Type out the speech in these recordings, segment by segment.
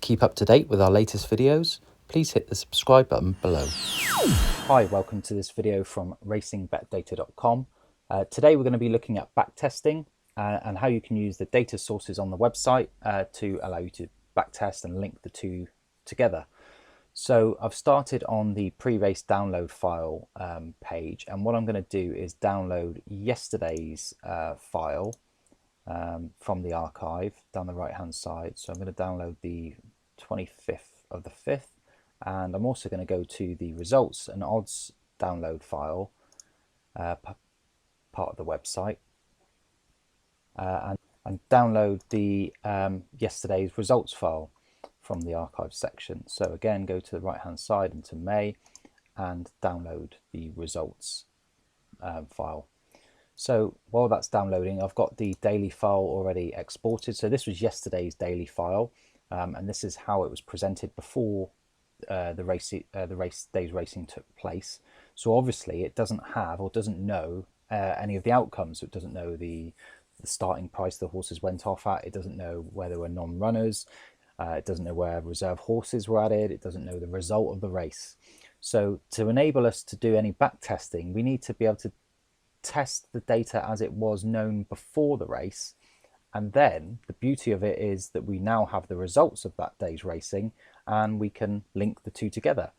keep up to date with our latest videos, please hit the subscribe button below. Hi, welcome to this video from racingbetdata.com. Today we're going to be looking at backtesting and how you can use the data sources on the website to allow you to backtest and link the two together. So I've started on the pre-race download file page, and what I'm going to do is download yesterday's file from the archive down the right hand side. So I'm going to download the 25th of the 5th, and I'm also going to go to the results and odds download file part of the website and download the yesterday's results file from the archive section. So again, go to the right hand side into May and download the results file. So while that's downloading, I've got the daily file already exported. So this was yesterday's daily file, and this is how it was presented before the race day's racing took place. So obviously it doesn't have or doesn't know any of the outcomes. So it doesn't know the starting price the horses went off at. It doesn't know where there were non-runners. It doesn't know where reserve horses were added. It doesn't know the result of the race. So to enable us to do any back testing, we need to be able to test the data as it was known before the race. And then the beauty of it is that we now have the results of that day's racing, and we can link the two together.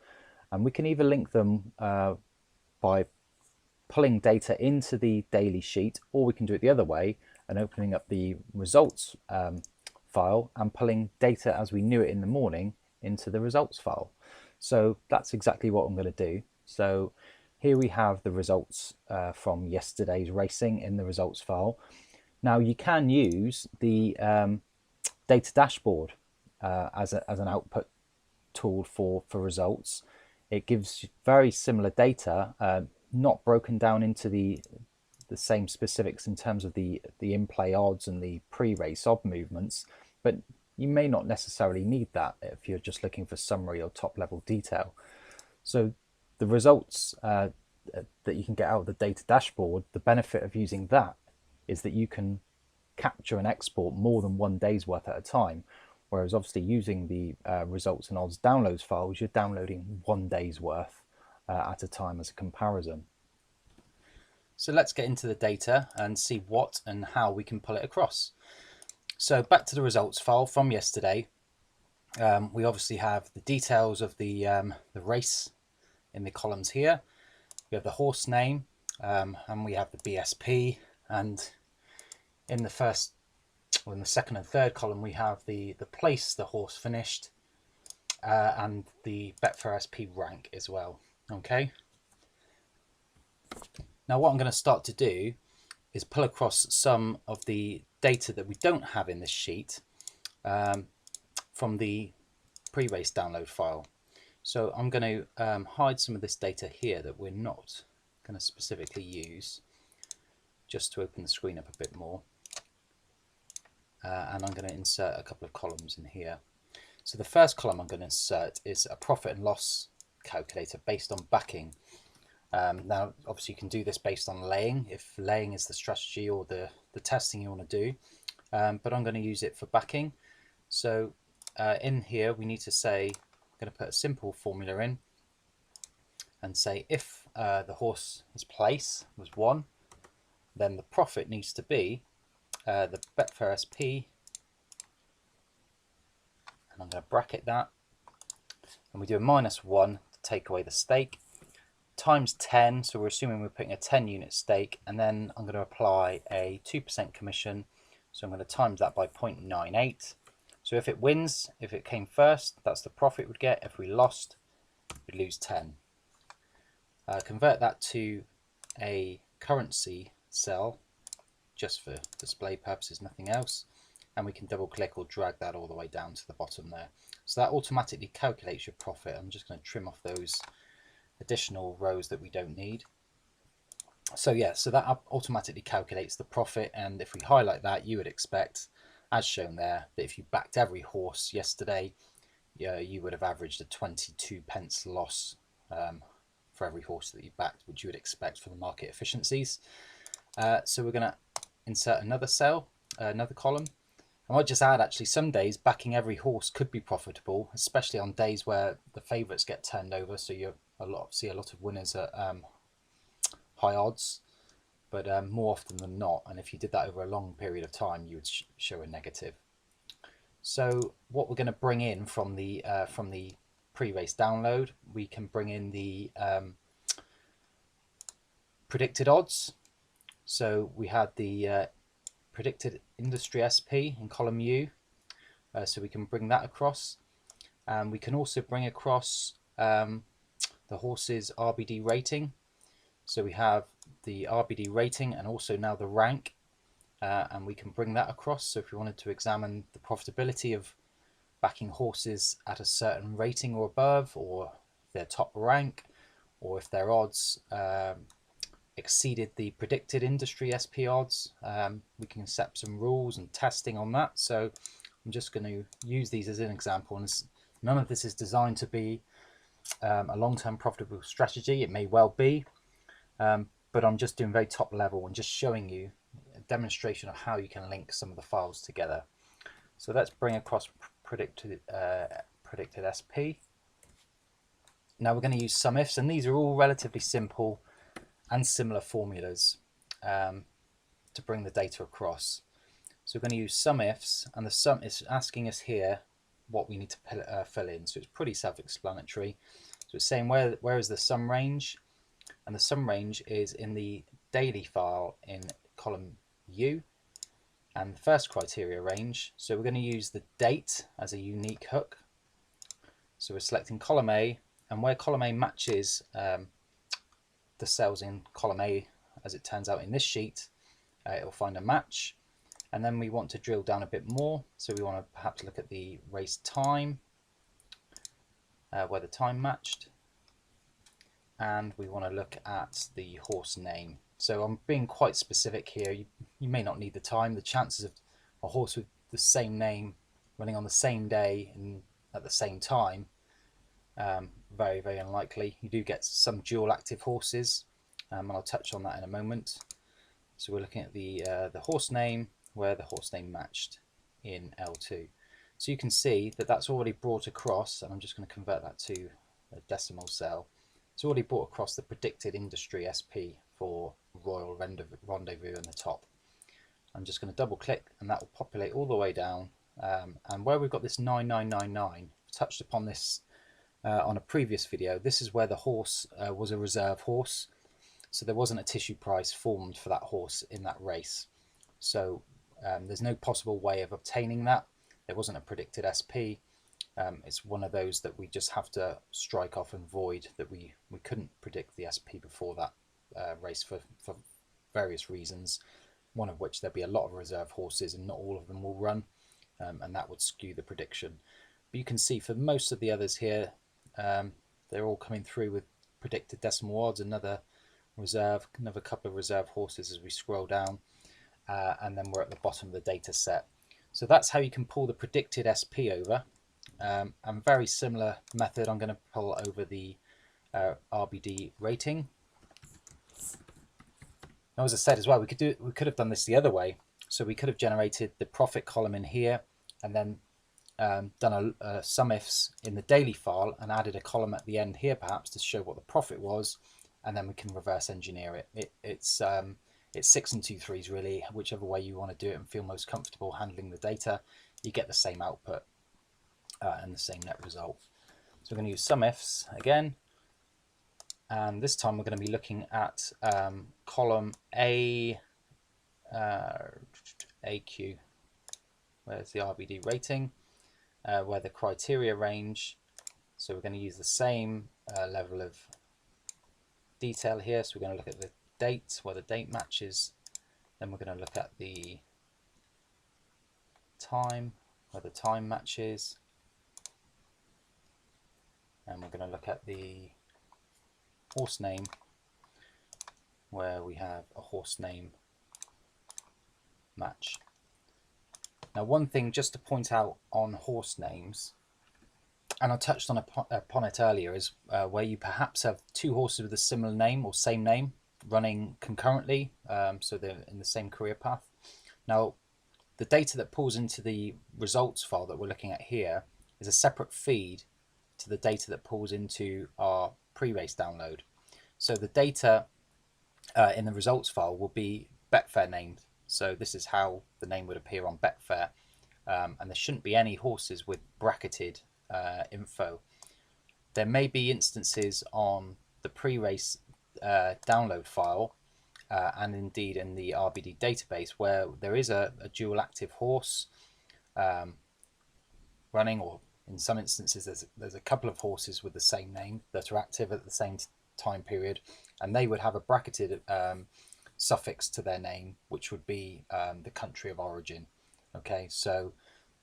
And we can either link them by pulling data into the daily sheet, or we can do it the other way and opening up the results file and pulling data as we knew it in the morning into the results file. So that's exactly what I'm going to do. So here we have the results from yesterday's racing in the results file. Now you can use the data dashboard as an output tool for results. It gives very similar data, not broken down into the same specifics in terms of the in-play odds and the pre-race odd movements, but you may not necessarily need that if you're just looking for summary or top-level detail. So the results that you can get out of the data dashboard, the benefit of using that is that you can capture and export more than one day's worth at a time, whereas obviously using the results and odds downloads files, you're downloading one day's worth at a time as a comparison. So let's get into the data and see what and how we can pull it across. So back to the results file from yesterday. We obviously have the details of the race in the columns here. We have the horse name and we have the BSP, and in the first, or in the second and third column, we have the place the horse finished and the Betfair SP rank as well. Okay. Now what I'm going to start to do is pull across some of the data that we don't have in this sheet from the pre-race download file. So I'm going to hide some of this data here that we're not going to specifically use, just to open the screen up a bit more. And I'm going to insert a couple of columns in here. So the first column I'm going to insert is a profit and loss calculator based on backing. Now obviously you can do this based on laying, if laying is the strategy or the testing you want to do, but I'm going to use it for backing. So in here we need to say, I'm going to put a simple formula in and say if the horse's place was 1, then the profit needs to be the Betfair SP, and I'm going to bracket that, and we do a -1 to take away the stake, times 10, so we're assuming we're putting a 10 unit stake, and then I'm going to apply a 2% commission, so I'm going to times that by 0.98. So if it wins, if it came first, that's the profit we'd get. If we lost, we'd lose 10. Convert that to a currency cell just for display purposes, nothing else, and we can double click or drag that all the way down to the bottom there. So that automatically calculates your profit. I'm just going to trim off those additional rows that we don't need. So yeah, so that automatically calculates the profit, and if we highlight that, you would expect, as shown there, that if you backed every horse yesterday, you would have averaged a 22 pence loss for every horse that you backed, which you would expect for the market efficiencies. So we're going to insert another cell, another column, I might just add, actually, some days backing every horse could be profitable, especially on days where the favourites get turned over. So you see a lot of winners at high odds, but more often than not, and if you did that over a long period of time, you would show a negative. So what we're going to bring in from the pre-race download, we can bring in the predicted odds. So we had the predicted industry SP in column U, so we can bring that across. We can also bring across the horse's RBD rating. So we have the RBD rating and also now the rank, and we can bring that across. So if we wanted to examine the profitability of backing horses at a certain rating or above, or their top rank, or if their odds exceeded the predicted industry SP odds, we can set some rules and testing on that. So I'm just going to use these as an example, and none of this is designed to be a long-term profitable strategy. It may well be, but I'm just doing very top level and just showing you a demonstration of how you can link some of the files together. So let's bring across predicted SP. Now we're going to use SUMIFS, and these are all relatively simple and similar formulas to bring the data across. So we're going to use SUMIFS, and the sum is asking us here what we need to fill in. So it's pretty self-explanatory. So it's saying where is the sum range, and the sum range is in the daily file in column U, and the first criteria range. So we're going to use the date as a unique hook. So we're selecting column A, and where column A matches the cells in column A, as it turns out in this sheet, it'll find a match. And then we want to drill down a bit more, so we want to perhaps look at the race time, where the time matched, and we want to look at the horse name. So I'm being quite specific here. You may not need the time. The chances of a horse with the same name running on the same day and at the same time, very, very unlikely. You do get some dual active horses, and I'll touch on that in a moment. So we're looking at the horse name, where the horse name matched in L2. So you can see that that's already brought across, and I'm just going to convert that to a decimal cell. It's already brought across the predicted industry SP for Royal Rendezvous in the top. I'm just going to double click, and that will populate all the way down. And where we've got this 9999, touched upon this on a previous video, this is where the horse was a reserve horse. So there wasn't a tissue price formed for that horse in that race. So there's no possible way of obtaining that. There wasn't a predicted SP. It's one of those that we just have to strike off and void, that we couldn't predict the SP before that race for various reasons, one of which there'd be a lot of reserve horses and not all of them will run, and that would skew the prediction. But you can see for most of the others here, they're all coming through with predicted decimal odds, another couple of reserve horses as we scroll down, and then we're at the bottom of the data set. So that's how you can pull the predicted SP over. And very similar method, I'm going to pull over the RBD rating. Now, as I said as well, we could have done this the other way. So we could have generated the profit column in here, and then done a SUMIFS in the daily file and added a column at the end here perhaps to show what the profit was, and then we can reverse engineer it. It's 6 and 2 3s really, whichever way you want to do it and feel most comfortable handling the data, you get the same output and the same net result. So we're going to use SUMIFS again, and this time we're going to be looking at column A, AQ, where's the RBD rating, where the criteria range. So we're going to use the same level of detail here. So we're going to look at the date, where the date matches. Then we're going to look at the time, where the time matches. And we're going to look at the horse name, where we have a horse name match. Now, one thing just to point out on horse names, and I touched upon it earlier, is where you perhaps have two horses with a similar name or same name running concurrently, so they're in the same career path. Now, the data that pulls into the results file that we're looking at here is a separate feed to the data that pulls into our pre-race download. So the data in the results file will be Betfair named. So this is how the name would appear on Betfair. And there shouldn't be any horses with bracketed info. There may be instances on the pre-race download file and indeed in the RBD database where there is a dual active horse running, or in some instances there's a couple of horses with the same name that are active at the same time period, and they would have a bracketed suffix to their name, which would be the country of origin. Okay, so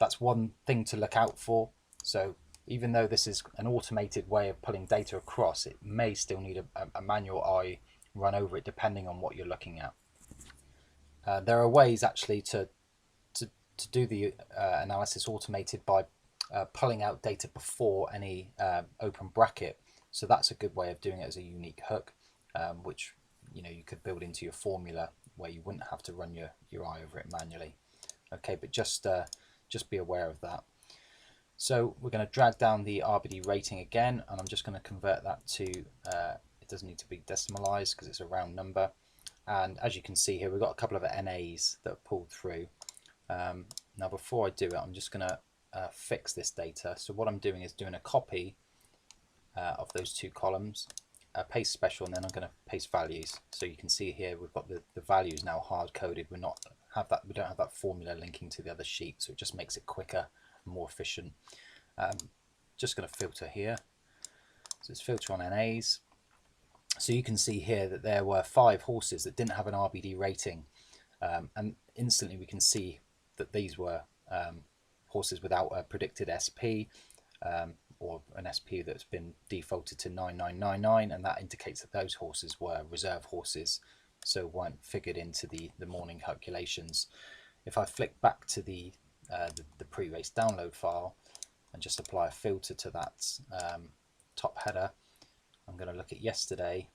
that's one thing to look out for. So even though this is an automated way of pulling data across, it may still need a manual eye run over it depending on what you're looking at. There are ways actually to do the analysis automated by pulling out data before any open bracket. So that's a good way of doing it as a unique hook, which you could build into your formula where you wouldn't have to run your eye over it manually. Okay, but just be aware of that. So we're going to drag down the RBD rating again, and I'm just going to convert that to, it doesn't need to be decimalized because it's a round number. And as you can see here, we've got a couple of NAs that are pulled through. Now before I do it, I'm just going to fix this data. So what I'm doing is doing a copy of those two columns, paste special, and then I'm going to paste values. So you can see here we've got the values now hard coded. We don't have that formula linking to the other sheet, so it just makes it quicker, more efficient. Just going to filter here, so it's filter on NAs. So you can see here that there were 5 horses that didn't have an RBD rating, and instantly we can see that these were horses without a predicted SP, or an SP that's been defaulted to 9999, and that indicates that those horses were reserve horses, so weren't figured into the morning calculations. If I flick back to the pre-race download file and just apply a filter to that top header, I'm going to look at yesterday,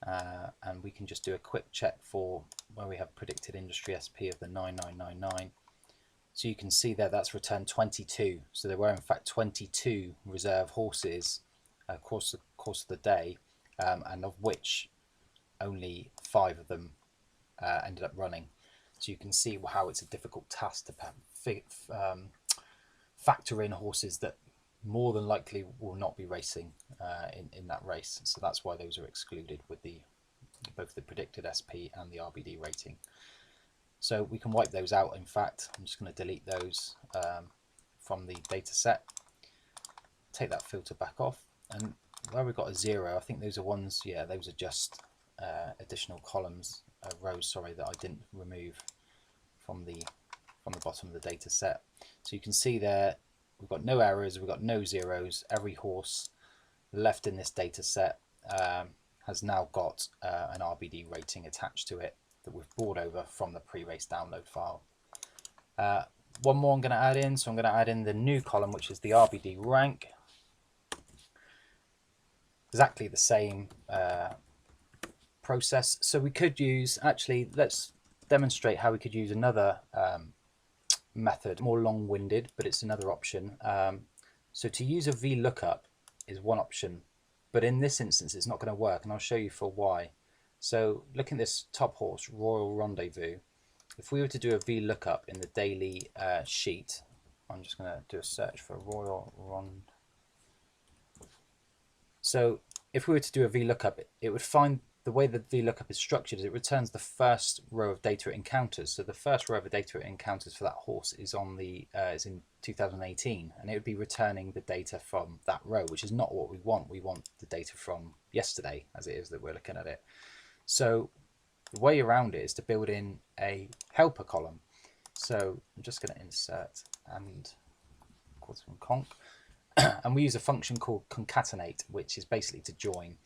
and we can just do a quick check for where we have predicted industry SP of the 9999. So you can see there that's returned 22. So there were in fact 22 reserve horses across the course of the day, and of which only 5 of them ended up running. So you can see how it's a difficult task to factor in horses that more than likely will not be racing in that race. So that's why those are excluded with both the predicted SP and the RBD rating. So we can wipe those out. In fact, I'm just going to delete those from the data set, take that filter back off, and where we've got a 0, I think those are ones, yeah, those are just additional columns, rows, sorry, that I didn't remove from the bottom of the data set. So you can see there we've got no errors, we've got no zeros. Every horse left in this data set has now got an RBD rating attached to it that we've brought over from the pre-race download file. One more I'm going to add in, so I'm going to add in the new column, which is the RBD rank. Exactly the same process. So we could use, actually, let's demonstrate how we could use another method, more long-winded, but it's another option. So to use a VLOOKUP is one option, but in this instance it's not going to work, and I'll show you for why. So look at this top horse, Royal Rendezvous. If we were to do a VLOOKUP in the daily sheet, I'm just going to do a search for Royal Rendezvous. So if we were to do a VLOOKUP, it would find the way the VLOOKUP is structured is it returns the first row of data it encounters. So the first row of data it encounters for that horse is is in 2018, and it would be returning the data from that row, which is not what we want. We want the data from yesterday, as it is that we're looking at it. So the way around it is to build in a helper column. So I'm just going to insert and call this one conc, and we use a function called concatenate, which is basically to join.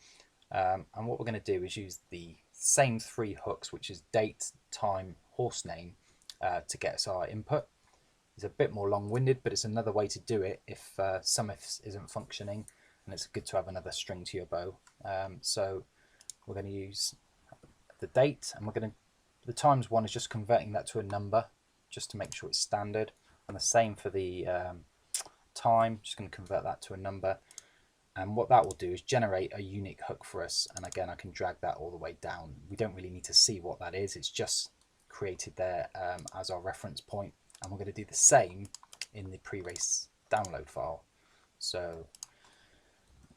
And what we're going to do is use the same 3 hooks, which is date, time, horse name, to get us our input. It's a bit more long-winded, but it's another way to do it if SUMIFS isn't functioning, and it's good to have another string to your bow. So we're going to use the date, and we're going to The times one is just converting that to a number, just to make sure it's standard. And the same for the time, just going to convert that to a number. And what that will do is generate a unique hook for us. And again, I can drag that all the way down. We don't really need to see what that is. It's just created there as our reference point. And we're going to do the same in the pre-race download file. So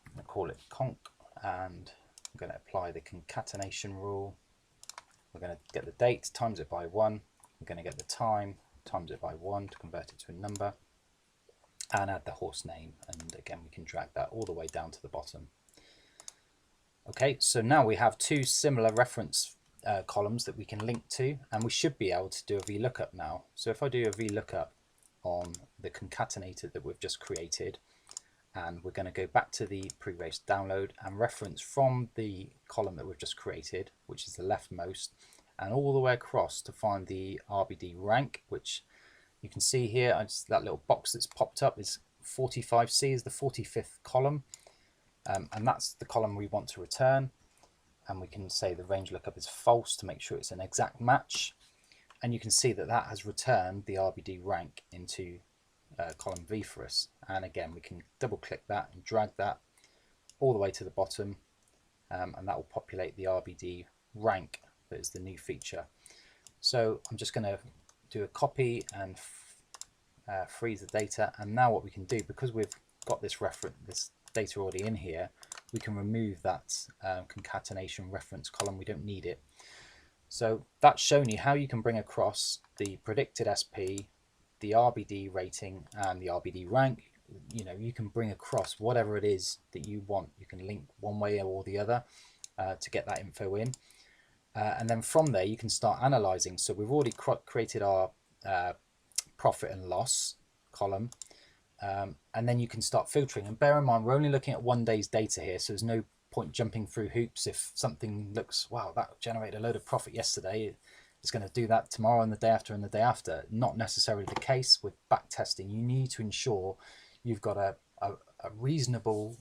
I'm going to call it conc, and I'm going to apply the concatenation rule. We're going to get the date, times it by 1. We're going to get the time, times it by 1 to convert it to a number, and add the horse name. And again, we can drag that all the way down to the bottom. Okay, so now we have two similar reference columns that we can link to, and we should be able to do a VLOOKUP now. So if I do a VLOOKUP on the concatenator that we've just created, and we're going to go back to the pre-race download and reference from the column that we've just created, which is the leftmost, and all the way across to find the RBD rank, which you can see here, that little box that's popped up is 45C is the 45th column, and that's the column we want to return. And we can say the range lookup is false to make sure it's an exact match, and you can see that that has returned the RBD rank into column V for us. And again, we can double click that and drag that all the way to the bottom, and that will populate the RBD rank that is the new feature. So I'm just going to do a copy and freeze the data. And now what we can do, because we've got this data already in here, we can remove that concatenation reference column. We don't need it. So that's shown you how you can bring across the predicted SP, the RBD rating, and the RBD rank. You know, you can bring across whatever it is that you want. You can link one way or the other to get that info in. And then from there, you can start analyzing. So we've already created our profit and loss column. And then you can start filtering. And bear in mind, we're only looking at 1 day's data here. So there's no point jumping through hoops. If something looks, wow, that generated a load of profit yesterday, it's going to do that tomorrow and the day after and the day after. Not necessarily the case with back testing. You need to ensure you've got a reasonable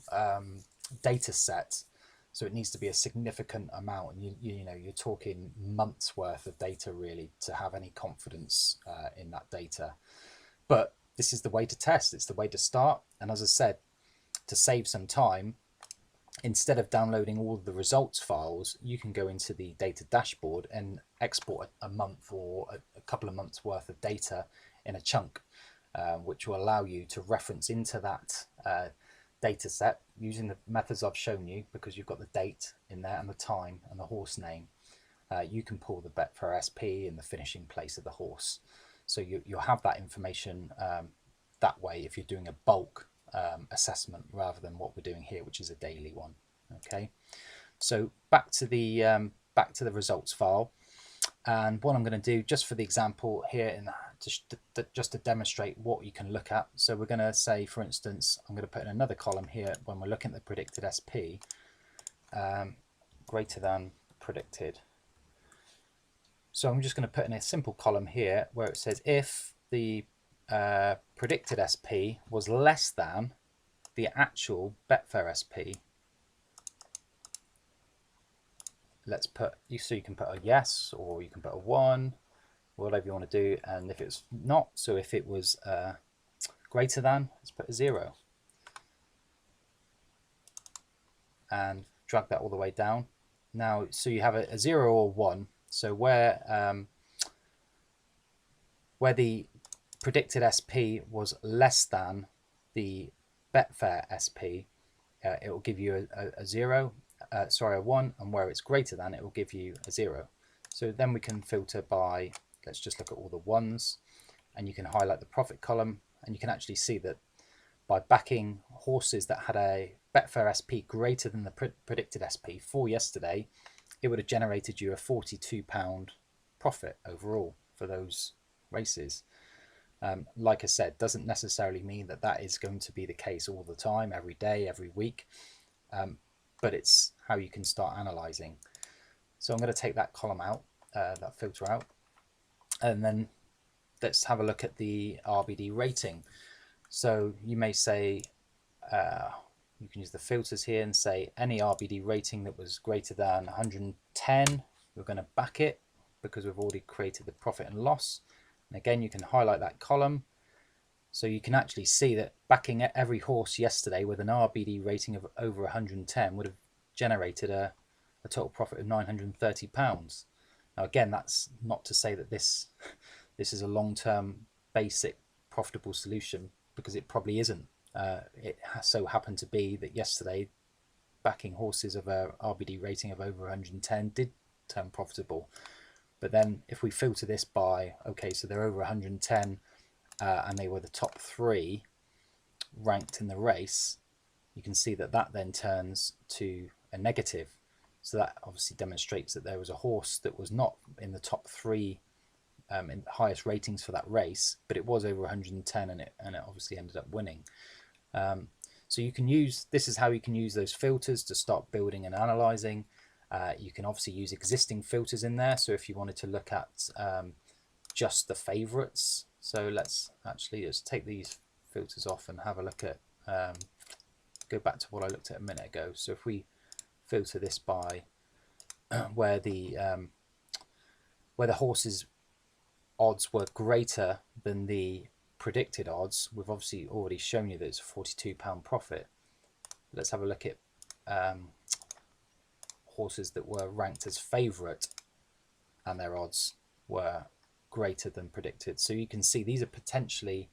data set. So it needs to be a significant amount, and you know, you're talking months worth of data really to have any confidence in that data. But this is the way to test. It's the way to start. And as I said, to save some time, instead of downloading all of the results files, you can go into the data dashboard and export a month or a couple of months worth of data in a chunk, which will allow you to reference into that data set using the methods I've shown you. Because you've got the date in there and the time and the horse name, you can pull the Betfair SP and the finishing place of the horse. So you'll have that information that way if you're doing a bulk assessment rather than what we're doing here, which is a daily one. Okay, so back to the results file, and what I'm going to do just for the example here, just to demonstrate what you can look at. So we're going to say, for instance, I'm going to put in another column here when we're looking at the predicted SP, greater than predicted. So I'm just going to put in a simple column here where it says if the predicted SP was less than the actual Betfair SP. Let's put, so you can put a yes, or you can put a 1, whatever you want to do. And if it's not, so if it was greater than, let's put a 0. And drag that all the way down. Now, so you have a 0 or 1. So where the predicted SP was less than the Betfair SP, it will give you a 0, sorry, a 1, and where it's greater than, it will give you a 0. So then we can filter by, let's just look at all the 1s, and you can highlight the profit column, and you can actually see that by backing horses that had a Betfair SP greater than the predicted SP for yesterday, it would have generated you a £42 profit overall for those races. Like I said, doesn't necessarily mean that that is going to be the case all the time, every day, every week, but it's how you can start analysing. So I'm going to take that column out, that filter out, and then let's have a look at the RBD rating. So you may say, you can use the filters here and say any RBD rating that was greater than 110, we're going to back it, because we've already created the profit and loss. And again, you can highlight that column. So you can actually see that backing every horse yesterday with an RBD rating of over 110 would have generated a total profit of £930. Now again, that's not to say that this is a long-term basic profitable solution, because it probably isn't. It so happened to be that yesterday backing horses of a RBD rating of over 110 did turn profitable. But then if we filter this by, okay, so they're over 110 and they were the top 3 ranked in the race, you can see that that then turns to a negative. So that obviously demonstrates that there was a horse that was not in the top 3 in the highest ratings for that race, but it was over 110 and it obviously ended up winning. So you can use, this is how you can use those filters to start building and analyzing. You can obviously use existing filters in there. So if you wanted to look at just the favorites, so let's take these filters off and have a look at, go back to what I looked at a minute ago. So if we filter this by where the horses odds were greater than the predicted odds, we've obviously already shown you that it's a £42 profit. Let's have a look at horses that were ranked as favourite and their odds were greater than predicted. So you can see these are potentially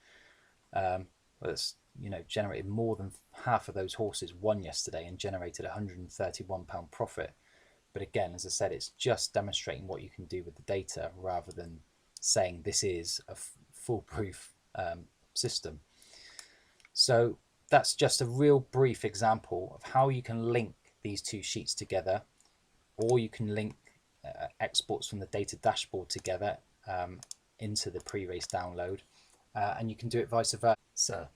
generated more than half of those horses won yesterday and generated £131 profit. But again, as I said, it's just demonstrating what you can do with the data rather than saying this is a foolproof system. So that's just a real brief example of how you can link these two sheets together, or you can link exports from the data dashboard together into the pre-race download, and you can do it vice versa.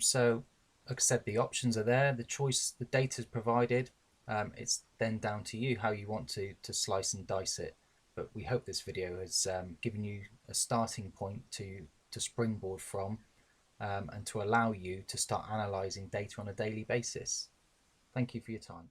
So like I said, the options are there, the choice, the data is provided. It's then down to you how you want to slice and dice it. But we hope this video has given you a starting point to springboard from, and to allow you to start analysing data on a daily basis. Thank you for your time.